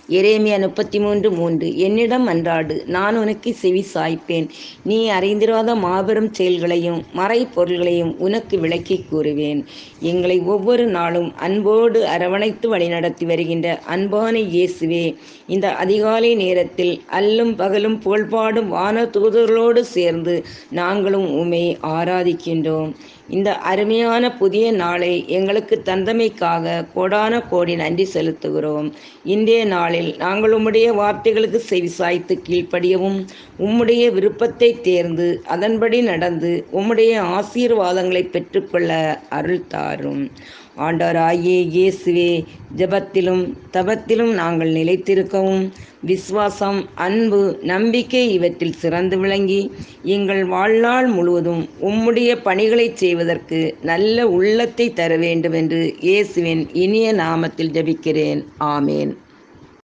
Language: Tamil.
எரேமியா 33:3 என்னிடம் அன்றாடு, நான் உனக்கு செவி சாய்ப்பேன். நீ அறிந்திராத மாபெரும் செயல்களையும் மறைப்பொருள்களையும் உனக்கு விளக்கிக் கூறுவேன். எங்களை ஒவ்வொரு நாளும் அன்போடு அரவணைத்து வழிநடத்தி வருகின்ற அன்பான இயேசுவே, இந்த அதிகாலை நேரத்தில் அல்லும் பகலும் புகழ்பாடும் வான தூதர்களோடு சேர்ந்து நாங்களும் உம்மை ஆராதிக்கின்றோம். இந்த அருமையான புதிய நாளை எங்களுக்கு தந்தமைக்காக கோடான கோடி நன்றி செலுத்துகிறோம். இன்றைய நாளில் நாங்கள் உம்முடைய வார்த்தைகளுக்கு செவிசாய்த்து கீழ்ப்படியவும், உம்முடைய விருப்பத்தை தேர்ந்து அதன்படி நடந்து உம்முடைய ஆசீர்வாதங்களை பெற்றுக்கொள்ள அருள் தாரும். ஆண்டவராகிய இயேசுவே, ஜெபத்திலும் தபத்திலும் நாங்கள் நிலைத்திருக்கவும், விசுவாசம், அன்பு, நம்பிக்கை இவற்றில் சிறந்து விளங்கி எங்கள் வாழ்நாள் முழுவதும் உம்முடைய பணிகளை செய்வதற்கு நல்ல உள்ளத்தை தர வேண்டும் என்று இயேசுவின் இனிய நாமத்தில் ஜெபிக்கிறேன். ஆமேன்.